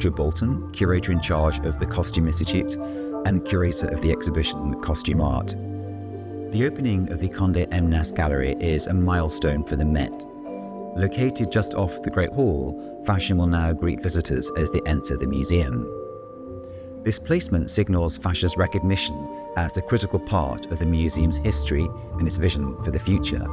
Andrew Bolton, curator in charge of the Costume Institute and curator of the exhibition Costume Art. The opening of the Condé Nast Gallery is a milestone for the Met. Located just off the Great Hall, fashion will now greet visitors as they enter the museum. This placement signals fashion's recognition as a critical part of the museum's history and its vision for the future.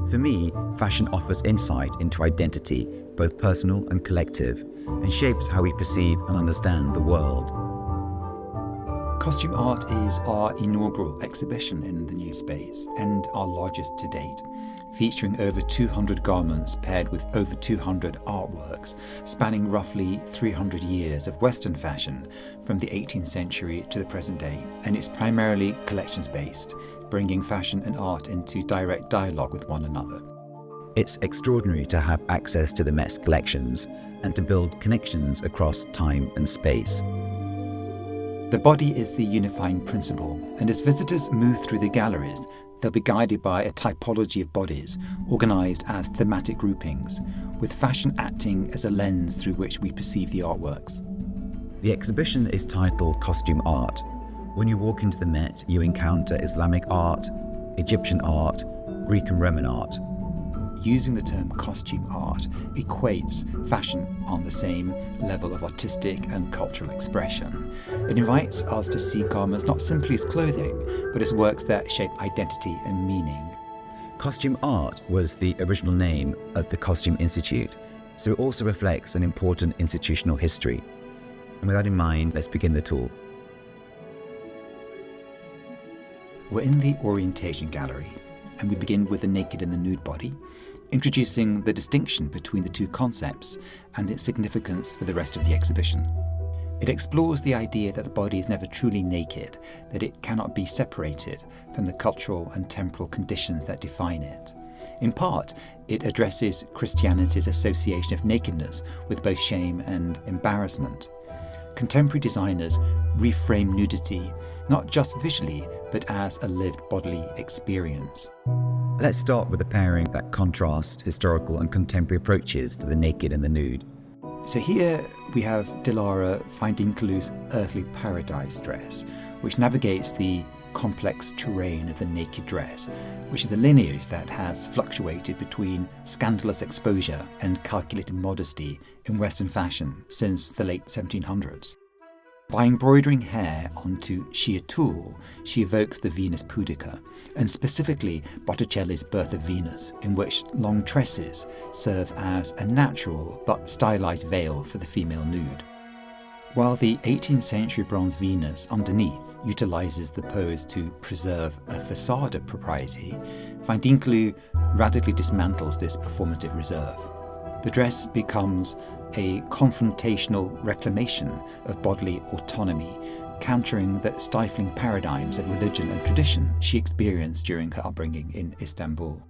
For me, fashion offers insight into identity, both personal and collective, and shapes how we perceive and understand the world. Costume Art is our inaugural exhibition in the new space and our largest to date, featuring over 200 garments paired with over 200 artworks, spanning roughly 300 years of Western fashion from the 18th century to the present day. And it's primarily collections-based, bringing fashion and art into direct dialogue with one another. It's extraordinary to have access to the Met's collections and to build connections across time and space. The body is the unifying principle, and as visitors move through the galleries, they'll be guided by a typology of bodies, organised as thematic groupings, with fashion acting as a lens through which we perceive the artworks. The exhibition is titled Costume Art. When you walk into the Met, you encounter Islamic art, Egyptian art, Greek and Roman art. Using the term costume art equates fashion on the same level of artistic and cultural expression. It invites us to see garments not simply as clothing, but as works that shape identity and meaning. Costume Art was the original name of the Costume Institute, so it also reflects an important institutional history. And with that in mind, let's begin the tour. We're in the Orientation Gallery, and we begin with the naked and the nude body, introducing the distinction between the two concepts and its significance for the rest of the exhibition. It explores the idea that the body is never truly naked, that it cannot be separated from the cultural and temporal conditions that define it. In part, it addresses Christianity's association of nakedness with both shame and embarrassment. Contemporary designers reframe nudity not just visually, but as a lived bodily experience. Let's start with a pairing that contrasts historical and contemporary approaches to the naked and the nude. So here we have Dilara Findinkalu's earthly paradise dress, which navigates the complex terrain of the naked dress, which is a lineage that has fluctuated between scandalous exposure and calculated modesty in Western fashion since the late 1700s. By embroidering hair onto sheer tulle, she evokes the Venus pudica, and specifically Botticelli's Birth of Venus, in which long tresses serve as a natural but stylized veil for the female nude. While the 18th century bronze Venus underneath utilizes the pose to preserve a facade of propriety, Findinkalu radically dismantles this performative reserve. The dress becomes a confrontational reclamation of bodily autonomy, countering the stifling paradigms of religion and tradition she experienced during her upbringing in Istanbul.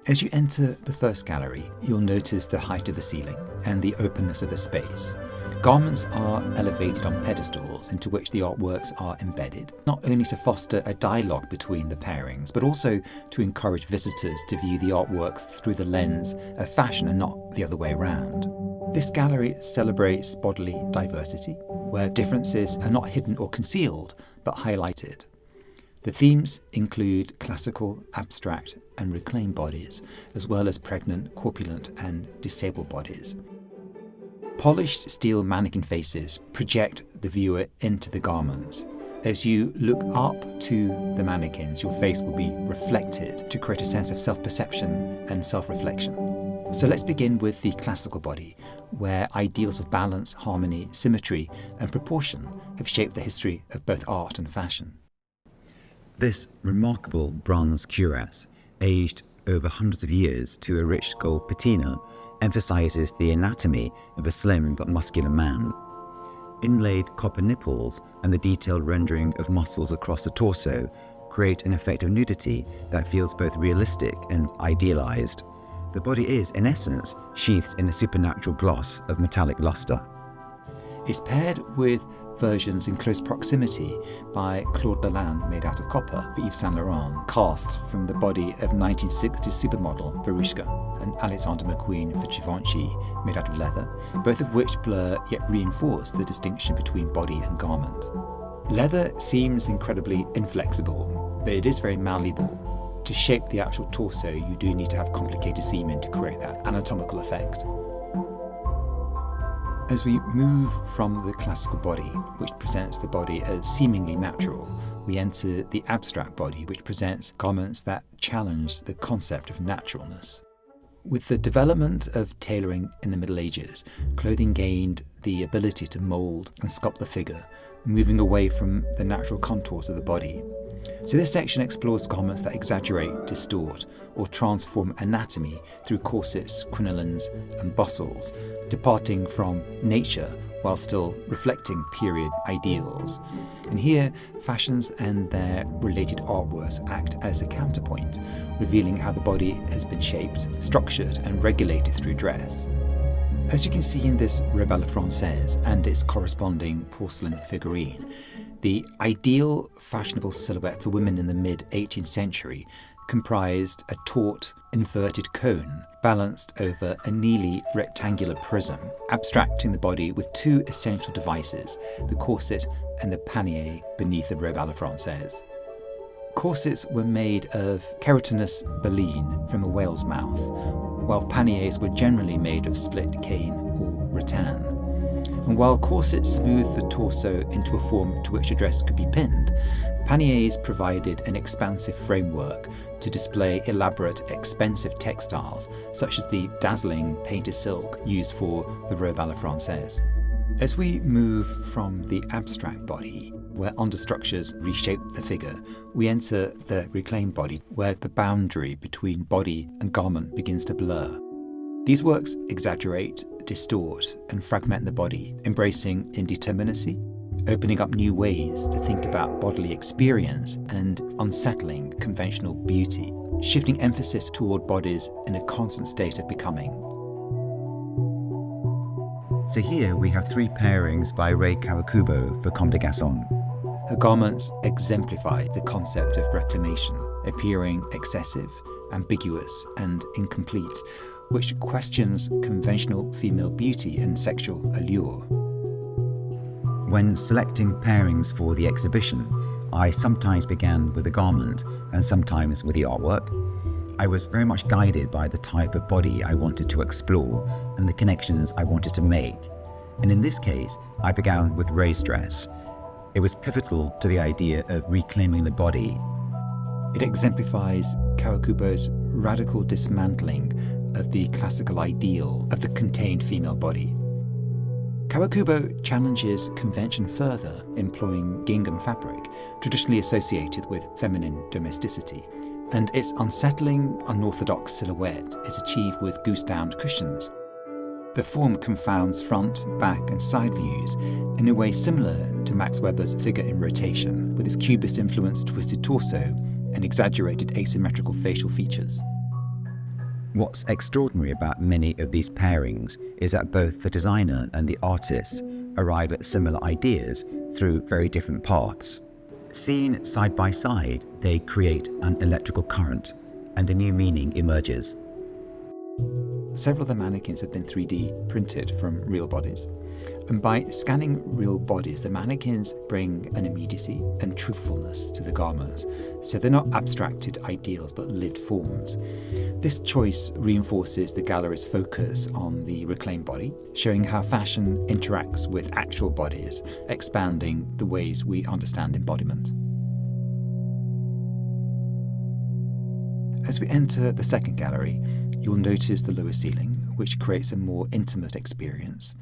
As you enter the first gallery, you'll notice the height of the ceiling and the openness of the space. Garments are elevated on pedestals into which the artworks are embedded, not only to foster a dialogue between the pairings, but also to encourage visitors to view the artworks through the lens of fashion and not the other way around. This gallery celebrates bodily diversity, where differences are not hidden or concealed, but highlighted. The themes include classical, abstract, and reclaimed bodies, as well as pregnant, corpulent, and disabled bodies. Polished steel mannequin faces project the viewer into the garments. As you look up to the mannequins, your face will be reflected to create a sense of self-perception and self-reflection. So let's begin with the classical body, where ideals of balance, harmony, symmetry, and proportion have shaped the history of both art and fashion. This remarkable bronze cuirass, aged over hundreds of years to a rich gold patina, emphasizes the anatomy of a slim but muscular man. Inlaid copper nipples and the detailed rendering of muscles across the torso create an effect of nudity that feels both realistic and idealized. The body is, in essence, sheathed in a supernatural gloss of metallic luster. is paired with versions in close proximity by Claude Delanne made out of copper for Yves Saint Laurent, cast from the body of 1960s supermodel Verushka, and Alexander McQueen for Givenchy made out of leather, both of which blur yet reinforce the distinction between body and garment. Leather seems incredibly inflexible, but it is very malleable. To shape the actual torso, you do need to have complicated semen to create that anatomical effect. As we move from the classical body, which presents the body as seemingly natural, we enter the abstract body, which presents garments that challenge the concept of naturalness. With the development of tailoring in the Middle Ages, clothing gained the ability to mould and sculpt the figure, moving away from the natural contours of the body. So this section explores garments that exaggerate, distort, or transform anatomy through corsets, crinolines, and bustles, departing from nature while still reflecting period ideals. And here, fashions and their related artworks act as a counterpoint, revealing how the body has been shaped, structured, and regulated through dress. As you can see in this robe à la française and its corresponding porcelain figurine, the ideal fashionable silhouette for women in the mid-18th century comprised a taut, inverted cone balanced over a nearly rectangular prism, abstracting the body with two essential devices, the corset and the panier beneath the robe à la française. Corsets were made of keratinous baleen from a whale's mouth, while panniers were generally made of split cane or rattan. And while corsets smoothed the torso into a form to which a dress could be pinned, panniers provided an expansive framework to display elaborate, expensive textiles, such as the dazzling painted silk used for the robe à la française. As we move from the abstract body, where understructures reshape the figure, we enter the reclaimed body, where the boundary between body and garment begins to blur. These works exaggerate, distort, and fragment the body, embracing indeterminacy, opening up new ways to think about bodily experience and unsettling conventional beauty, shifting emphasis toward bodies in a constant state of becoming. So here we have three pairings by Ray Kawakubo for Comme des Garçons. Her garments exemplify the concept of reclamation, appearing excessive, ambiguous, and incomplete, which questions conventional female beauty and sexual allure. When selecting pairings for the exhibition, I sometimes began with the garment and sometimes with the artwork. I was very much guided by the type of body I wanted to explore and the connections I wanted to make. And in this case, I began with Ray's dress. It was pivotal to the idea of reclaiming the body. It exemplifies Kawakubo's radical dismantling of the classical ideal of the contained female body. Kawakubo challenges convention further, employing gingham fabric, traditionally associated with feminine domesticity, and its unsettling, unorthodox silhouette is achieved with goose-downed cushions. The form confounds front, back, and side views in a way similar to Max Weber's Figure in Rotation, with its cubist-influenced twisted torso and exaggerated asymmetrical facial features. What's extraordinary about many of these pairings is that both the designer and the artist arrive at similar ideas through very different paths. Seen side by side, they create an electrical current, and a new meaning emerges. Several of the mannequins have been 3D printed from real bodies. And by scanning real bodies, the mannequins bring an immediacy and truthfulness to the garments. So they're not abstracted ideals, but lived forms. This choice reinforces the gallery's focus on the reclaimed body, showing how fashion interacts with actual bodies, expanding the ways we understand embodiment. As we enter the second gallery, you'll notice the lower ceiling, which creates a more intimate experience.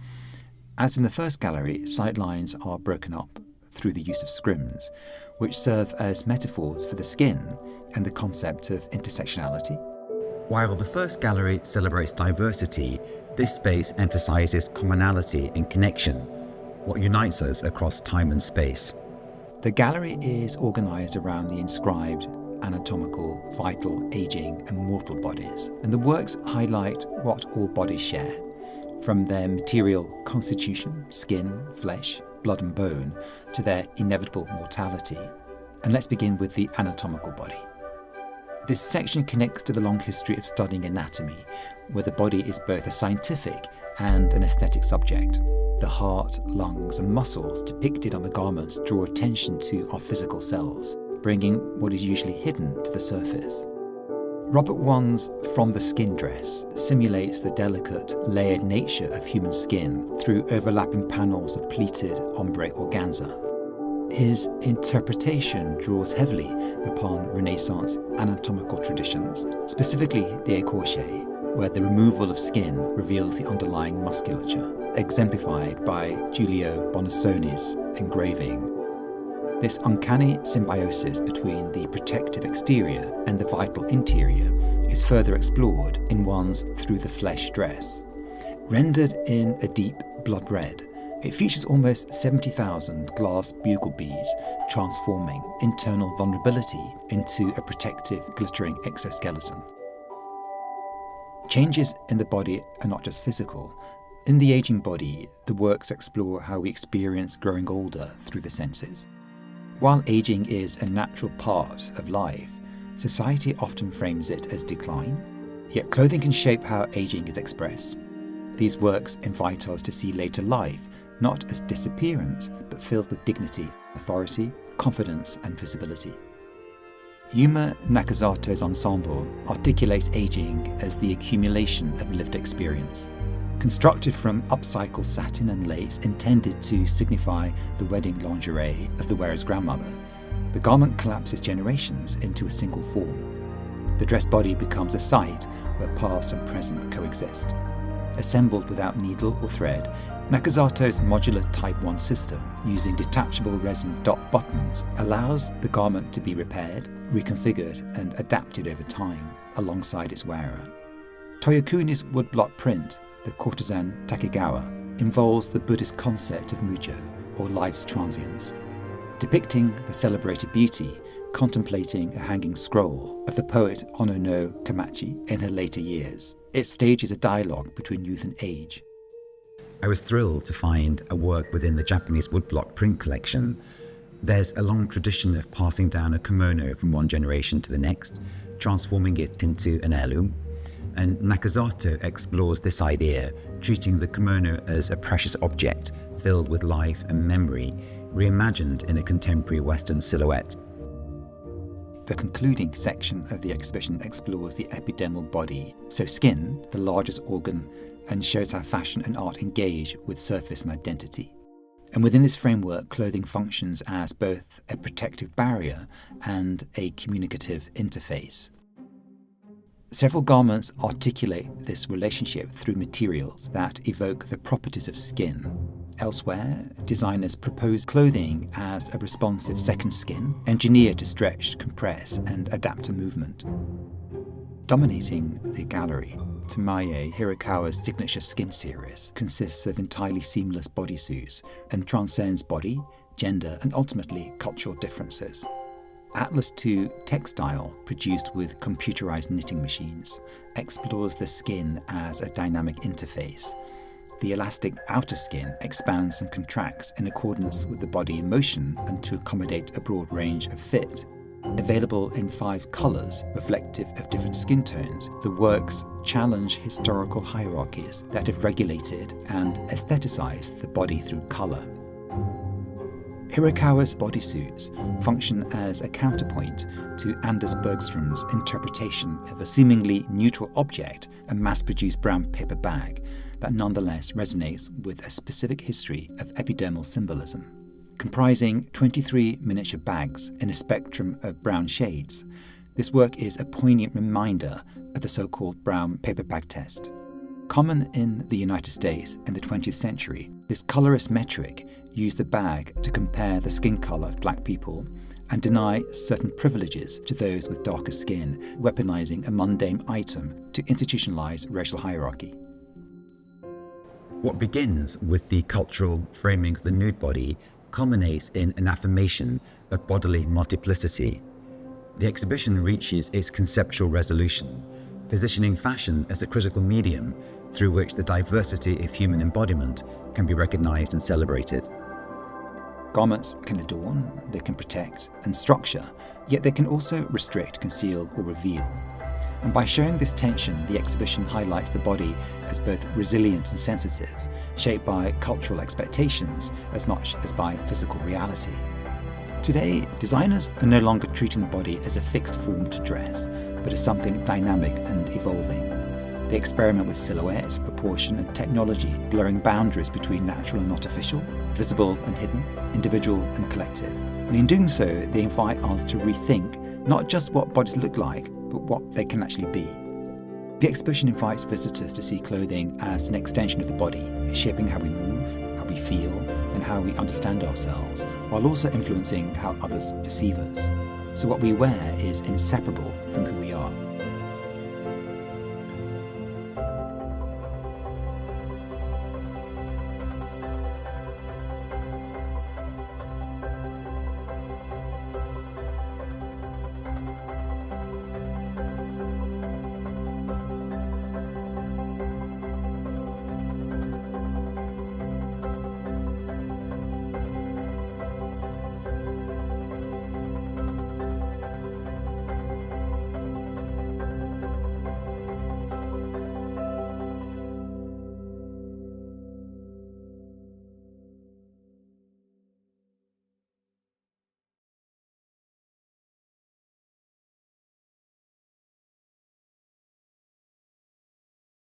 As in the first gallery, sidelines are broken up through the use of scrims, which serve as metaphors for the skin and the concept of intersectionality. While the first gallery celebrates diversity, this space emphasizes commonality and connection, what unites us across time and space. The gallery is organized around the inscribed anatomical, vital, aging, and mortal bodies, and the works highlight what all bodies share. from their material constitution, skin, flesh, blood and bone, to their inevitable mortality. And let's begin with the anatomical body. This section connects to the long history of studying anatomy, where the body is both a scientific and an aesthetic subject. The heart, lungs, and muscles depicted on the garments draw attention to our physical selves, bringing what is usually hidden to the surface. Robert Wong's From the Skin dress simulates the delicate, layered nature of human skin through overlapping panels of pleated ombre organza. His interpretation draws heavily upon Renaissance anatomical traditions, specifically the écorché, where the removal of skin reveals the underlying musculature, exemplified by Giulio Bonassoni's engraving. This uncanny symbiosis between the protective exterior and the vital interior is further explored in Wong's Through the Flesh dress. Rendered in a deep blood red, it features almost 70,000 glass bugle bees, transforming internal vulnerability into a protective, glittering exoskeleton. Changes in the body are not just physical. In the aging body, the works explore how we experience growing older through the senses. While aging is a natural part of life, society often frames it as decline, yet clothing can shape how aging is expressed. These works invite us to see later life not as disappearance, but filled with dignity, authority, confidence, and visibility. Yuma Nakazato's ensemble articulates aging as the accumulation of lived experience. Constructed from upcycled satin and lace intended to signify the wedding lingerie of the wearer's grandmother, the garment collapses generations into a single form. The dress body becomes a site where past and present coexist. Assembled without needle or thread, Nakazato's modular Type 1 system, using detachable resin dot buttons, allows the garment to be repaired, reconfigured, and adapted over time alongside its wearer. Toyokuni's woodblock print, the courtesan Takegawa, involves the Buddhist concept of mujo, or life's transience, depicting the celebrated beauty, contemplating a hanging scroll of the poet Ono no Kamachi in her later years. It stages a dialogue between youth and age. I was thrilled to find a work within the Japanese woodblock print collection. There's a long tradition of passing down a kimono from one generation to the next, transforming it into an heirloom. And Nakazato explores this idea, treating the kimono as a precious object filled with life and memory, reimagined in a contemporary Western silhouette. The concluding section of the exhibition explores the epidermal body, so skin, the largest organ, and shows how fashion and art engage with surface and identity. And within this framework, clothing functions as both a protective barrier and a communicative interface. Several garments articulate this relationship through materials that evoke the properties of skin. Elsewhere, designers propose clothing as a responsive second skin, engineered to stretch, compress, and adapt to movement. Dominating the gallery, Tamaye Hirakawa's signature skin series consists of entirely seamless bodysuits and transcends body, gender, and ultimately cultural differences. Atlas 2 Textile, produced with computerized knitting machines, explores the skin as a dynamic interface. The elastic outer skin expands and contracts in accordance with the body in motion and to accommodate a broad range of fit. Available in 5 colours reflective of different skin tones, the works challenge historical hierarchies that have regulated and aestheticized the body through colour. Hirakawa's bodysuits function as a counterpoint to Anders Bergstrom's interpretation of a seemingly neutral object, a mass-produced brown paper bag, that nonetheless resonates with a specific history of epidermal symbolism. Comprising 23 miniature bags in a spectrum of brown shades, this work is a poignant reminder of the so-called brown paper bag test. Common in the United States in the 20th century, this colorist metric used the bag to compare the skin color of black people and deny certain privileges to those with darker skin, weaponizing a mundane item to institutionalize racial hierarchy. What begins with the cultural framing of the nude body culminates in an affirmation of bodily multiplicity. The exhibition reaches its conceptual resolution, positioning fashion as a critical medium through which the diversity of human embodiment can be recognized and celebrated. Garments can adorn, they can protect and structure, yet they can also restrict, conceal or reveal. And by showing this tension, the exhibition highlights the body as both resilient and sensitive, shaped by cultural expectations as much as by physical reality. Today, designers are no longer treating the body as a fixed form to dress, but as something dynamic and evolving. They experiment with silhouette, proportion and technology, blurring boundaries between natural and artificial, visible and hidden, individual and collective. And in doing so, they invite us to rethink not just what bodies look like, but what they can actually be. The exhibition invites visitors to see clothing as an extension of the body, shaping how we move, how we feel, and how we understand ourselves, while also influencing how others perceive us. So what we wear is inseparable from who we are.